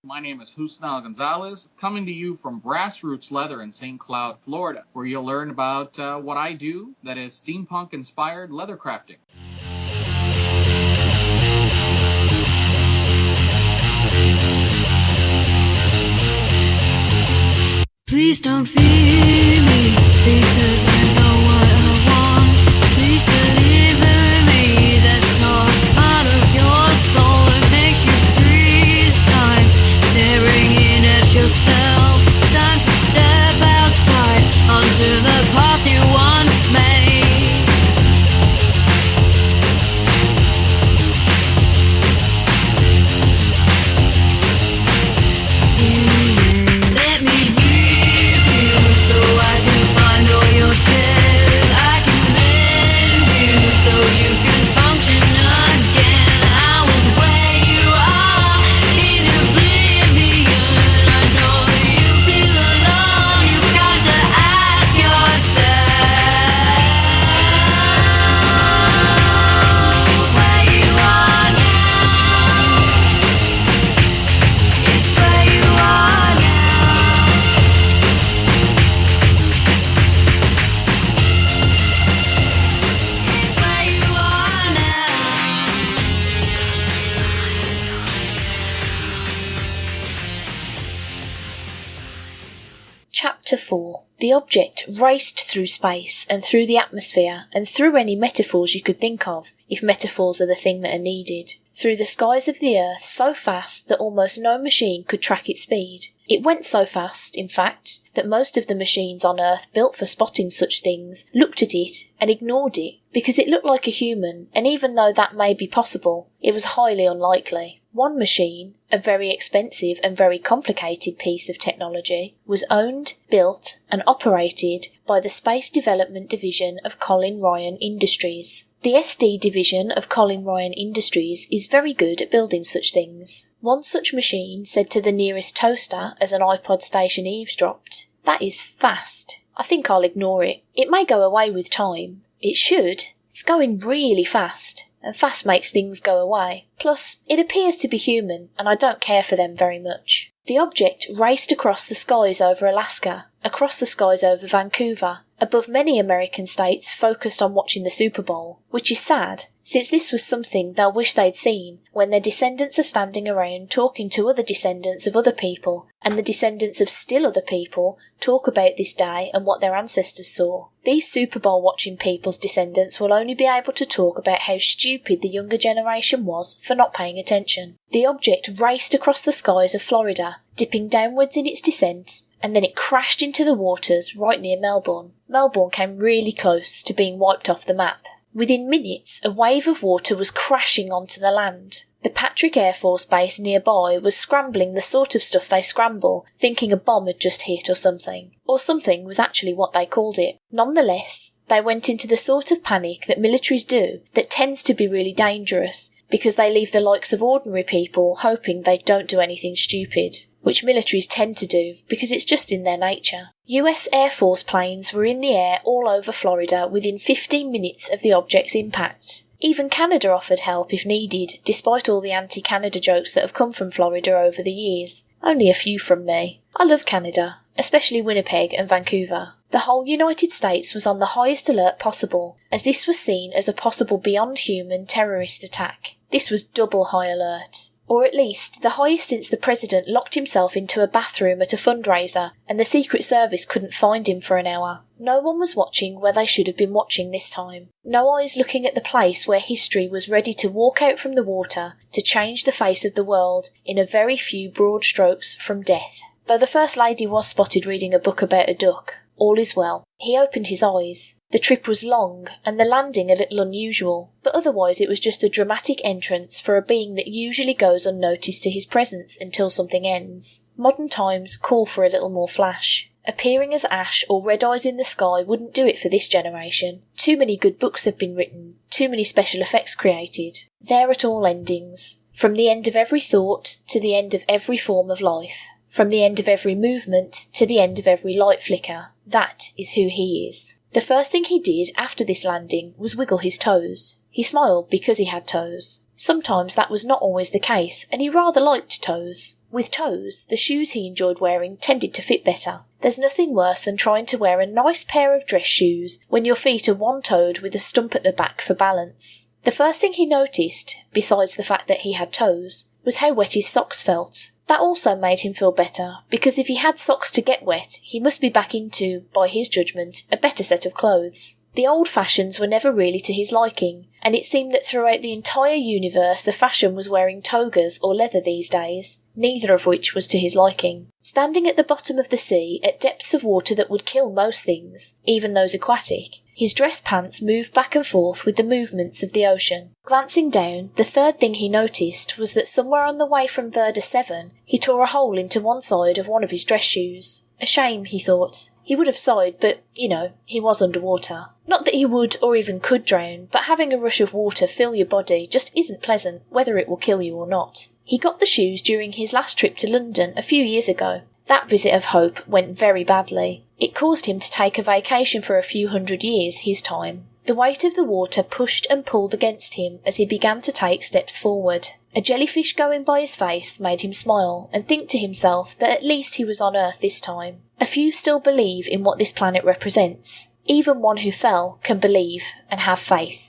My name is Husnal Gonzalez, coming to you from Grassroots Leather in St. Cloud, Florida, where you'll learn about what I do, that is steampunk-inspired leather crafting. Please don't fear me, because I know what I want. Please deliver me that soft part of your soul that makes you freeze time, staring in at yourself. It's time to step outside onto the path you once made. Let me so I can find all your tears. I can mend you so you can function again. I was where you are in oblivion. I know that you feel alone. You got to ask yourself where you are now. It's where you are now. It's where you are now. Chapter 4. The object raced through space and through the atmosphere and through any metaphors you could think of, if metaphors are the thing that are needed, through the skies of the Earth so fast that almost no machine could track its speed. It went so fast, in fact, that most of the machines on Earth built for spotting such things looked at it and ignored it because it looked like a human, and even though that may be possible, it was highly unlikely. One machine, a very expensive and very complicated piece of technology, was owned, built and operated by the Space Development Division of Colin Ryan Industries. The SD division of Colin Ryan Industries is very good at building such things. One such machine said to the nearest toaster as an iPod station eavesdropped, "That is fast. I think I'll ignore it. It may go away with time. It should. It's going really fast. And fast makes things go away. Plus, it appears to be human, and I don't care for them very much." The object raced across the skies over Alaska, across the skies over Vancouver, above many American states focused on watching the Super Bowl, which is sad, since this was something they'll wish they'd seen when their descendants are standing around talking to other descendants of other people, and the descendants of still other people talk about this day and what their ancestors saw. These Super Bowl watching people's descendants will only be able to talk about how stupid the younger generation was for not paying attention. The object raced across the skies of Florida, dipping downwards in its descent, and then it crashed into the waters right near Melbourne. Melbourne came really close to being wiped off the map. Within minutes, a wave of water was crashing onto the land. The Patrick Air Force Base nearby was scrambling the sort of stuff they scramble, thinking a bomb had just hit or something. Or something was actually what they called it. Nonetheless, they went into the sort of panic that militaries do that tends to be really dangerous, because they leave the likes of ordinary people hoping they don't do anything stupid, which militaries tend to do because it's just in their nature. US Air Force planes were in the air all over Florida within 15 minutes of the object's impact. Even Canada offered help if needed, despite all the anti-Canada jokes that have come from Florida over the years. Only a few from me. I love Canada, especially Winnipeg and Vancouver. The whole United States was on the highest alert possible, as this was seen as a possible beyond-human terrorist attack. This was double high alert. Or at least the highest since the president locked himself into a bathroom at a fundraiser and the Secret Service couldn't find him for an hour. No one was watching where they should have been watching this time. No eyes looking at the place where history was ready to walk out from the water to change the face of the world in a very few broad strokes from death. Though the First Lady was spotted reading a book about a duck, all is well. He opened his eyes. The trip was long, and the landing a little unusual, but otherwise it was just a dramatic entrance for a being that usually goes unnoticed to his presence until something ends. Modern times call for a little more flash. Appearing as ash or red eyes in the sky wouldn't do it for this generation. Too many good books have been written, too many special effects created. They're at all endings. From the end of every thought to the end of every form of life. From the end of every movement to the end of every light flicker. That is who he is. The first thing he did after this landing was wiggle his toes. He smiled because he had toes. Sometimes that was not always the case, and he rather liked toes. With toes, the shoes he enjoyed wearing tended to fit better. There's nothing worse than trying to wear a nice pair of dress shoes when your feet are one-toed with a stump at the back for balance. The first thing he noticed, besides the fact that he had toes, was how wet his socks felt. That also made him feel better, because if he had socks to get wet, he must be back into, by his judgment, a better set of clothes. The old fashions were never really to his liking, and it seemed that throughout the entire universe the fashion was wearing togas or leather these days, neither of which was to his liking. Standing at the bottom of the sea, at depths of water that would kill most things, even those aquatic, his dress pants moved back and forth with the movements of the ocean. Glancing down, the third thing he noticed was that somewhere on the way from Verda 7, he tore a hole into one side of one of his dress shoes. A shame, he thought. He would have sighed, but, he was underwater. Not that he would or even could drown, but having a rush of water fill your body just isn't pleasant, whether it will kill you or not. He got the shoes during his last trip to London a few years ago. That visit of hope went very badly. It caused him to take a vacation for a few hundred years, his time. The weight of the water pushed and pulled against him as he began to take steps forward. A jellyfish going by his face made him smile and think to himself that at least he was on Earth this time. A few still believe in what this planet represents. Even one who fell can believe and have faith.